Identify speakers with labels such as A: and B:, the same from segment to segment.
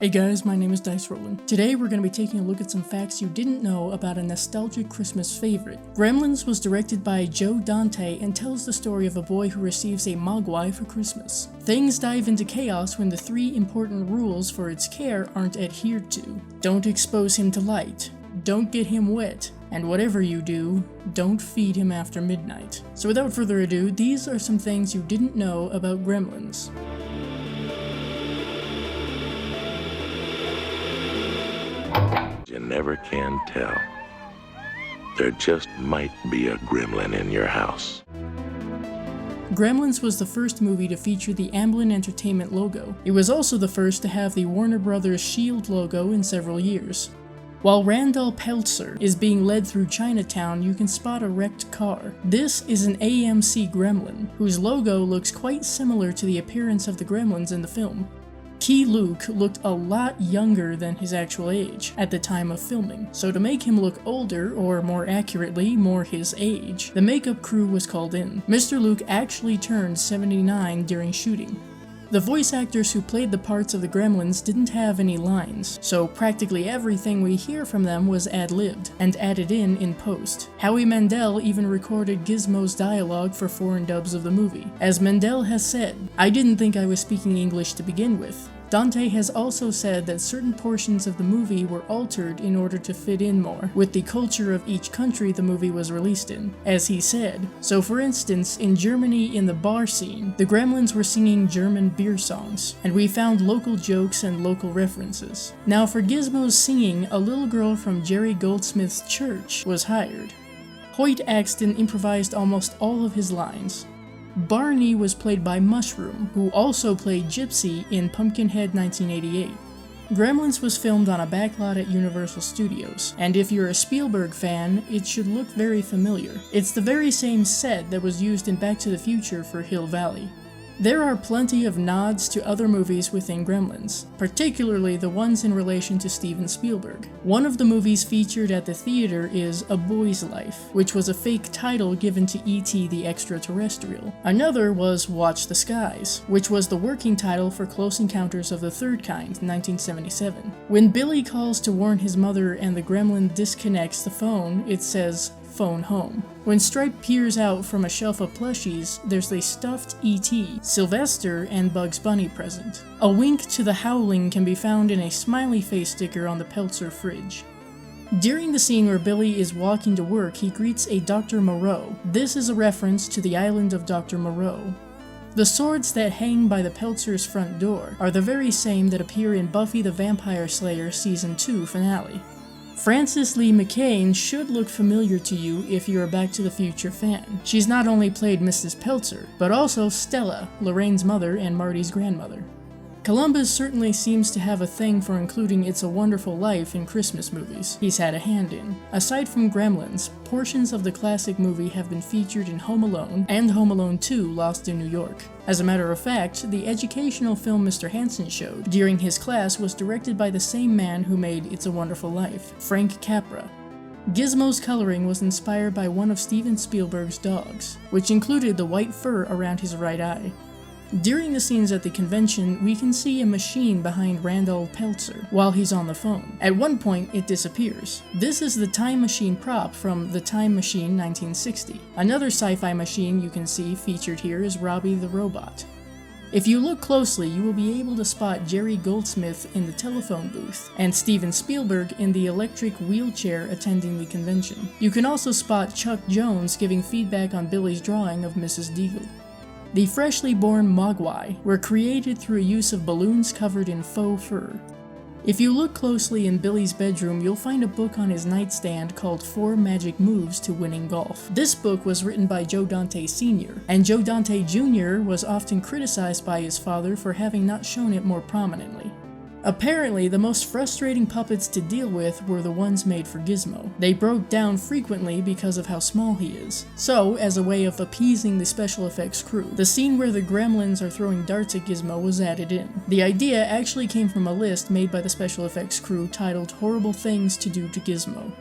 A: Hey guys, my name is Dice Rollin'. Today we're going to be taking a look at some facts you didn't know about a nostalgic Christmas favorite. Gremlins was directed by Joe Dante and tells the story of a boy who receives a mogwai for Christmas. Things dive into chaos when the 3 important rules for its care aren't adhered to. Don't expose him to light, don't get him wet, and whatever you do, don't feed him after midnight. So without further ado, these are some things you didn't know about Gremlins.
B: You never can tell. There just might be a gremlin in your house.
A: Gremlins was the first movie to feature the Amblin Entertainment logo. It was also the first to have the Warner Brothers Shield logo in several years. While Randall Peltzer is being led through Chinatown, you can spot a wrecked car. This is an AMC Gremlin, whose logo looks quite similar to the appearance of the Gremlins in the film. Key Luke looked a lot younger than his actual age at the time of filming, so to make him look older, or more accurately, more his age, the makeup crew was called in. Mr. Luke actually turned 79 during shooting. The voice actors who played the parts of the Gremlins didn't have any lines, so practically everything we hear from them was ad-libbed and added in post. Howie Mandel even recorded Gizmo's dialogue for foreign dubs of the movie. As Mandel has said, "I didn't think I was speaking English to begin with." Dante has also said that certain portions of the movie were altered in order to fit in more with the culture of each country the movie was released in, as he said. So for instance, in Germany in the bar scene, the Gremlins were singing German beer songs, and we found local jokes and local references. Now for Gizmo's singing, a little girl from Jerry Goldsmith's church was hired. Hoyt Axton improvised almost all of his lines. Barney was played by Mushroom, who also played Gypsy in Pumpkinhead 1988. Gremlins was filmed on a backlot at Universal Studios, and if you're a Spielberg fan, it should look very familiar. It's the very same set that was used in Back to the Future for Hill Valley. There are plenty of nods to other movies within Gremlins, particularly the ones in relation to Steven Spielberg. One of the movies featured at the theater is A Boy's Life, which was a fake title given to E.T. the Extraterrestrial. Another was Watch the Skies, which was the working title for Close Encounters of the Third Kind, 1977. When Billy calls to warn his mother and the gremlin disconnects the phone, it says, "Phone home." When Stripe peers out from a shelf of plushies, there's a stuffed E.T., Sylvester, and Bugs Bunny present. A wink to the howling can be found in a smiley face sticker on the Peltzer fridge. During the scene where Billy is walking to work, he greets a Dr. Moreau. This is a reference to the island of Dr. Moreau. The swords that hang by the Peltzer's front door are the very same that appear in Buffy the Vampire Slayer Season 2 finale. Frances Lee Mccain should look familiar to you if you're a Back to the Future fan. She's not only played Mrs. Peltzer, but also Stella, Lorraine's mother and Marty's grandmother. Columbus certainly seems to have a thing for including It's a Wonderful Life in Christmas movies he's had a hand in. Aside from Gremlins, portions of the classic movie have been featured in Home Alone and Home Alone 2: Lost in New York. As a matter of fact, the educational film Mr. Hansen showed during his class was directed by the same man who made It's a Wonderful Life, Frank Capra. Gizmo's coloring was inspired by one of Steven Spielberg's dogs, which included the white fur around his right eye. During the scenes at the convention, we can see a machine behind Randall Peltzer while he's on the phone. At one point, it disappears. This is the time machine prop from The Time Machine 1960. Another sci-fi machine you can see featured here is Robbie the Robot. If you look closely, you will be able to spot Jerry Goldsmith in the telephone booth, and Steven Spielberg in the electric wheelchair attending the convention. You can also spot Chuck Jones giving feedback on Billy's drawing of Mrs. Deagle. The freshly born mogwai were created through use of balloons covered in faux fur. If you look closely in Billy's bedroom, you'll find a book on his nightstand called 4 Magic Moves to Winning Golf. This book was written by Joe Dante Sr., and Joe Dante Jr. was often criticized by his father for having not shown it more prominently. Apparently, the most frustrating puppets to deal with were the ones made for Gizmo. They broke down frequently because of how small he is. So, as a way of appeasing the special effects crew, the scene where the Gremlins are throwing darts at Gizmo was added in. The idea actually came from a list made by the special effects crew titled Horrible Things to Do to Gizmo.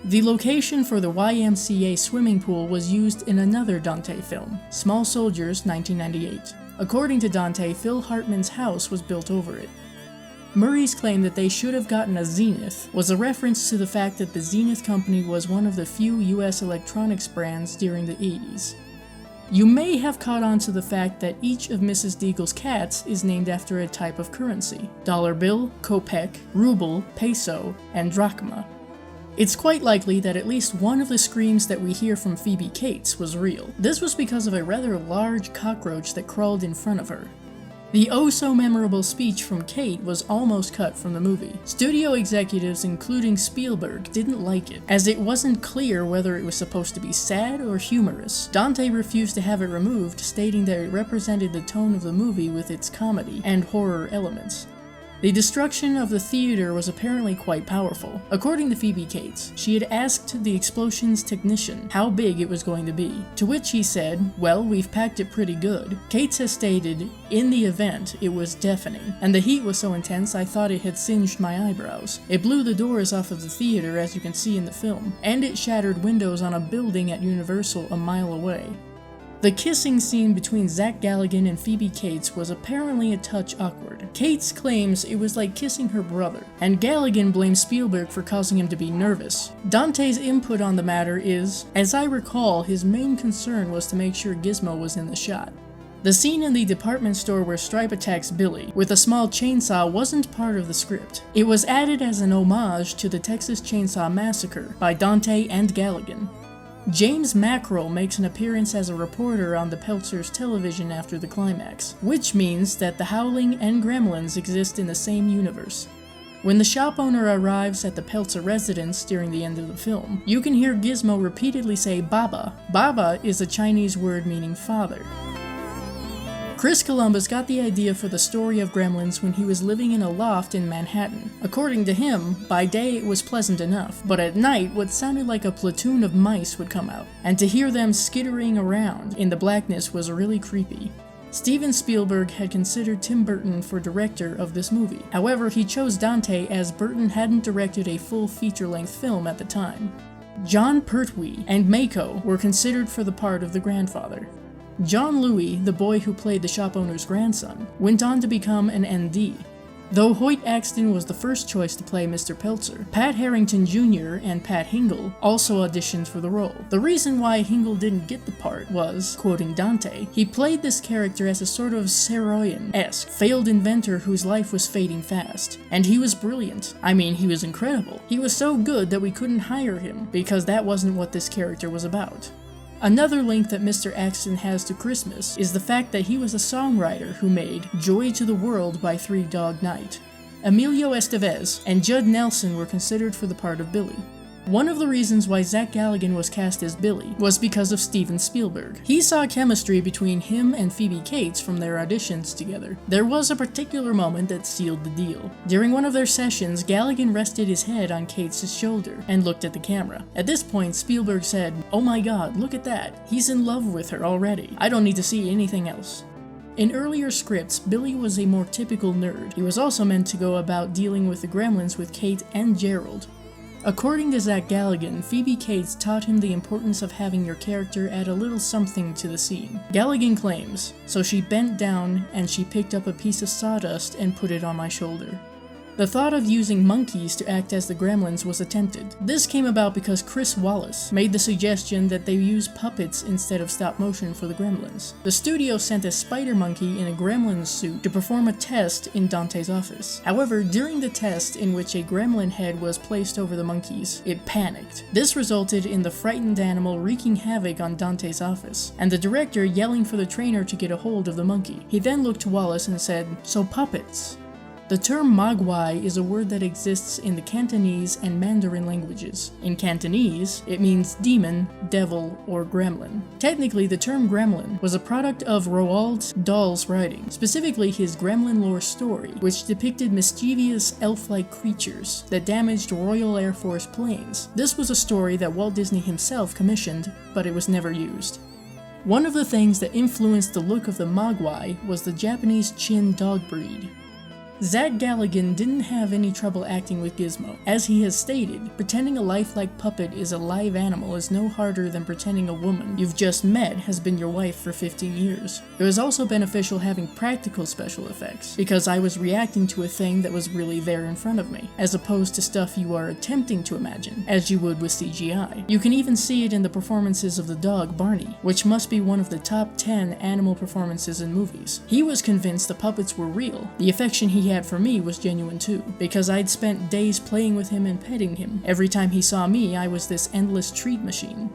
A: The location for the YMCA swimming pool was used in another Dante film, Small Soldiers, 1998. According to Dante, Phil Hartman's house was built over it. Murray's claim that they should have gotten a Zenith was a reference to the fact that the Zenith company was one of the few US electronics brands during the 80s. You may have caught on to the fact that each of Mrs. Deagle's cats is named after a type of currency: dollar bill, kopeck, ruble, peso, and drachma. It's quite likely that at least one of the screams that we hear from Phoebe Cates was real. This was because of a rather large cockroach that crawled in front of her. The oh-so-memorable speech from Kate was almost cut from the movie. Studio executives, including Spielberg, didn't like it, as it wasn't clear whether it was supposed to be sad or humorous. Dante refused to have it removed, stating that it represented the tone of the movie with its comedy and horror elements. The destruction of the theater was apparently quite powerful. According to Phoebe Cates, she had asked the explosion's technician how big it was going to be, to which he said, "Well, we've packed it pretty good." Cates has stated, "In the event, it was deafening, and the heat was so intense I thought it had singed my eyebrows. It blew the doors off of the theater, as you can see in the film, and it shattered windows on a building at Universal a mile away." The kissing scene between Zach Galligan and Phoebe Cates was apparently a touch awkward. Cates claims it was like kissing her brother, and Galligan blames Spielberg for causing him to be nervous. Dante's input on the matter is, as I recall, his main concern was to make sure Gizmo was in the shot. The scene in the department store where Stripe attacks Billy with a small chainsaw wasn't part of the script. It was added as an homage to the Texas Chainsaw Massacre by Dante and Galligan. James Mackerel makes an appearance as a reporter on the Peltzer's television after the climax, which means that the Howling and Gremlins exist in the same universe. When the shop owner arrives at the Peltzer residence during the end of the film, you can hear Gizmo repeatedly say Baba. Baba is a Chinese word meaning father. Chris Columbus got the idea for the story of Gremlins when he was living in a loft in Manhattan. According to him, by day it was pleasant enough, but at night what sounded like a platoon of mice would come out, and to hear them skittering around in the blackness was really creepy. Steven Spielberg had considered Tim Burton for director of this movie. However, he chose Dante as Burton hadn't directed a full feature-length film at the time. John Pertwee and Mako were considered for the part of the grandfather. John Louis, the boy who played the shop owner's grandson, went on to become an ND. Though Hoyt Axton was the first choice to play Mr. Peltzer, Pat Harrington Jr. and Pat Hingle also auditioned for the role. The reason why Hingle didn't get the part was, quoting Dante, he played this character as a sort of Saroyan-esque failed inventor whose life was fading fast. And he was brilliant. I mean, he was incredible. He was so good that we couldn't hire him, because that wasn't what this character was about. Another link that Mr. Axton has to Christmas is the fact that he was a songwriter who made Joy to the World by Three Dog Night. Emilio Estevez and Judd Nelson were considered for the part of Billy. One of the reasons why Zach Galligan was cast as Billy was because of Steven Spielberg. He saw chemistry between him and Phoebe Cates from their auditions together. There was a particular moment that sealed the deal. During one of their sessions, Galligan rested his head on Cates' shoulder and looked at the camera. At this point, Spielberg said, "Oh my god, look at that. He's in love with her already. I don't need to see anything else." In earlier scripts, Billy was a more typical nerd. He was also meant to go about dealing with the Gremlins with Kate and Gerald. According to Zach Galligan, Phoebe Cates taught him the importance of having your character add a little something to the scene. Galligan claims, "So she bent down and she picked up a piece of sawdust and put it on my shoulder." The thought of using monkeys to act as the Gremlins was attempted. This came about because Chris Wallace made the suggestion that they use puppets instead of stop motion for the Gremlins. The studio sent a spider monkey in a Gremlin suit to perform a test in Dante's office. However, during the test in which a Gremlin head was placed over the monkeys, it panicked. This resulted in the frightened animal wreaking havoc on Dante's office, and the director yelling for the trainer to get a hold of the monkey. He then looked to Wallace and said, "So puppets." The term Mogwai is a word that exists in the Cantonese and Mandarin languages. In Cantonese, it means demon, devil, or gremlin. Technically, the term gremlin was a product of Roald Dahl's writing, specifically his Gremlin lore story, which depicted mischievous elf-like creatures that damaged Royal Air Force planes. This was a story that Walt Disney himself commissioned, but it was never used. One of the things that influenced the look of the Mogwai was the Japanese Chin dog breed. Zach Galligan didn't have any trouble acting with Gizmo. As he has stated, pretending a lifelike puppet is a live animal is no harder than pretending a woman you've just met has been your wife for 15 years. It was also beneficial having practical special effects, because I was reacting to a thing that was really there in front of me, as opposed to stuff you are attempting to imagine, as you would with CGI. You can even see it in the performances of the dog Barney, which must be one of the top 10 animal performances in movies. He was convinced the puppets were real. The affection he had for me was genuine too, because I'd spent days playing with him and petting him. Every time he saw me, I was this endless treat machine.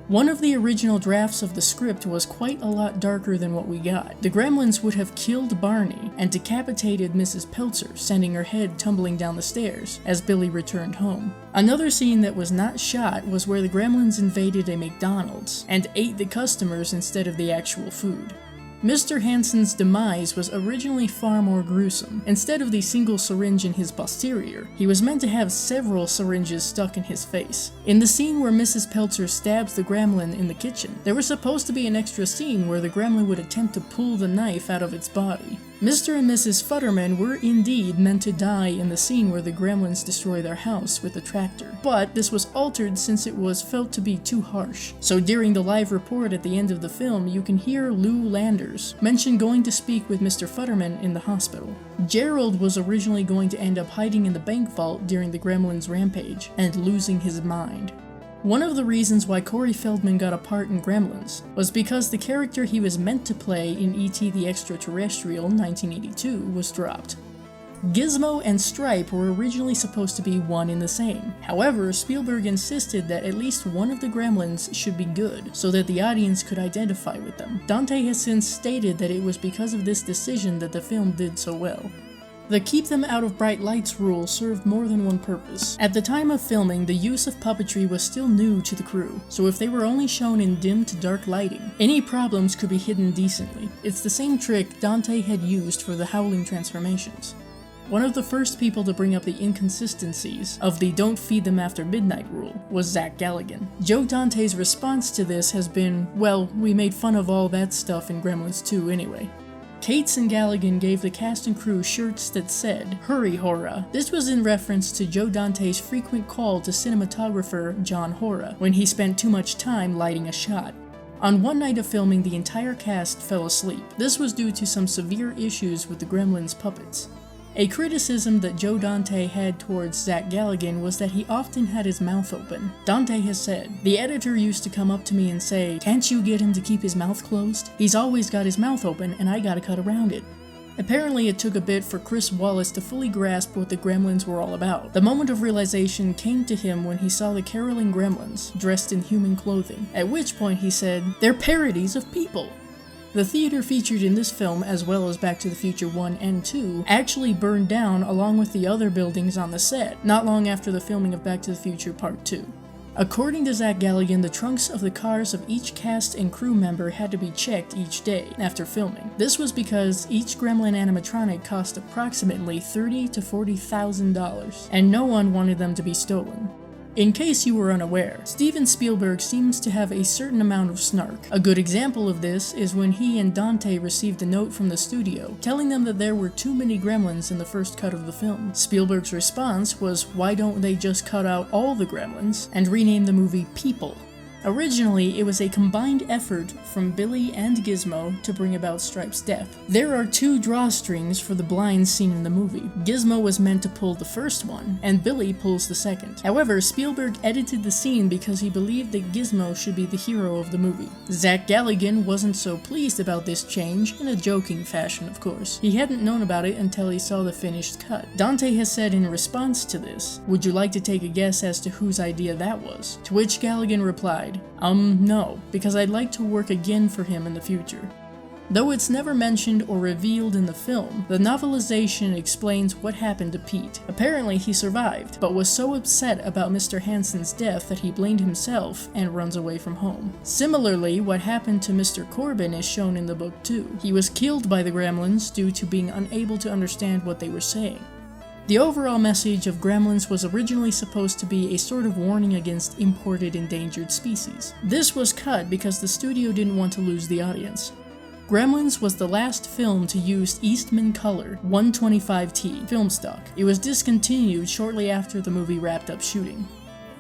A: One of the original drafts of the script was quite a lot darker than what we got. The Gremlins would have killed Barney and decapitated Mrs. Peltzer, sending her head tumbling down the stairs as Billy returned home. Another scene that was not shot was where the Gremlins invaded a McDonald's and ate the customers instead of the actual food. Mr. Hansen's demise was originally far more gruesome. Instead of the single syringe in his posterior, he was meant to have several syringes stuck in his face. In the scene where Mrs. Peltzer stabs the gremlin in the kitchen, there was supposed to be an extra scene where the gremlin would attempt to pull the knife out of its body. Mr. and Mrs. Futterman were indeed meant to die in the scene where the Gremlins destroy their house with the tractor, but this was altered since it was felt to be too harsh. So during the live report at the end of the film, you can hear Lou Landers mention going to speak with Mr. Futterman in the hospital. Gerald was originally going to end up hiding in the bank vault during the Gremlins' rampage and losing his mind. One of the reasons why Corey Feldman got a part in Gremlins was because the character he was meant to play in E.T. the Extraterrestrial 1982 was dropped. Gizmo and Stripe were originally supposed to be one and the same. However, Spielberg insisted that at least one of the Gremlins should be good, so that the audience could identify with them. Dante has since stated that it was because of this decision that the film did so well. The keep them out of bright lights rule served more than one purpose. At the time of filming, the use of puppetry was still new to the crew, so if they were only shown in dim to dark lighting, any problems could be hidden decently. It's the same trick Dante had used for the Howling transformations. One of the first people to bring up the inconsistencies of the don't feed them after midnight rule was Zach Galligan. Joe Dante's response to this has been, well, we made fun of all that stuff in Gremlins 2 anyway. Cates and Galligan gave the cast and crew shirts that said, "Hurry, Hora." This was in reference to Joe Dante's frequent call to cinematographer John Hora when he spent too much time lighting a shot. On one night of filming, the entire cast fell asleep. This was due to some severe issues with the Gremlins puppets. A criticism that Joe Dante had towards Zach Galligan was that he often had his mouth open. Dante has said, "The editor used to come up to me and say, 'Can't you get him to keep his mouth closed? He's always got his mouth open and I gotta cut around it.'" Apparently it took a bit for Chris Wallace to fully grasp what the Gremlins were all about. The moment of realization came to him when he saw the caroling Gremlins dressed in human clothing, at which point he said, "They're parodies of people." The theater featured in this film, as well as Back to the Future 1 and 2, actually burned down along with the other buildings on the set, not long after the filming of Back to the Future Part 2. According to Zach Galligan, the trunks of the cars of each cast and crew member had to be checked each day after filming. This was because each Gremlin animatronic cost approximately $30,000 to $40,000, and no one wanted them to be stolen. In case you were unaware, Steven Spielberg seems to have a certain amount of snark. A good example of this is when he and Dante received a note from the studio telling them that there were too many Gremlins in the first cut of the film. Spielberg's response was, why don't they just cut out all the Gremlins and rename the movie People? Originally, it was a combined effort from Billy and Gizmo to bring about Stripe's death. There are two drawstrings for the blind scene in the movie. Gizmo was meant to pull the first one, and Billy pulls the second. However, Spielberg edited the scene because he believed that Gizmo should be the hero of the movie. Zach Galligan wasn't so pleased about this change, in a joking fashion of course. He hadn't known about it until he saw the finished cut. Dante has said in response to this, "Would you like to take a guess as to whose idea that was?" To which Galligan replied, no, because I'd like to work again for him in the future." Though it's never mentioned or revealed in the film, the novelization explains what happened to Pete. Apparently he survived, but was so upset about Mr. Hansen's death that he blamed himself and runs away from home. Similarly, what happened to Mr. Corbin is shown in the book too. He was killed by the Gremlins due to being unable to understand what they were saying. The overall message of Gremlins was originally supposed to be a sort of warning against imported endangered species. This was cut because the studio didn't want to lose the audience. Gremlins was the last film to use Eastman Color 125T film stock. It was discontinued shortly after the movie wrapped up shooting.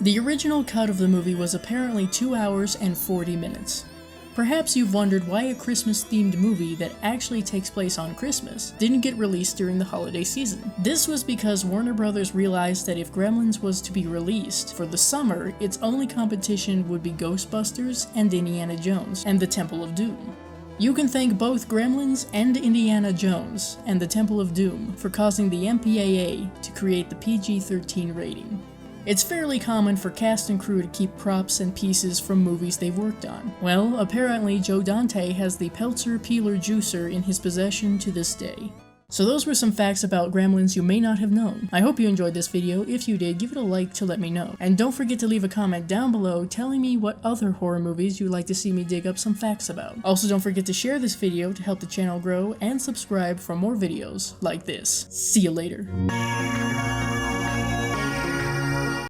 A: The original cut of the movie was apparently 2 hours and 40 minutes. Perhaps you've wondered why a Christmas-themed movie that actually takes place on Christmas didn't get released during the holiday season. This was because Warner Brothers realized that if Gremlins was to be released for the summer, its only competition would be Ghostbusters and Indiana Jones and the Temple of Doom. You can thank both Gremlins and Indiana Jones and the Temple of Doom for causing the MPAA to create the PG-13 rating. It's fairly common for cast and crew to keep props and pieces from movies they've worked on. Well, apparently Joe Dante has the Peltzer Peeler Juicer in his possession to this day. So those were some facts about Gremlins you may not have known. I hope you enjoyed this video. If you did, give it a like to let me know. And don't forget to leave a comment down below telling me what other horror movies you'd like to see me dig up some facts about. Also, don't forget to share this video to help the channel grow and subscribe for more videos like this. See you later.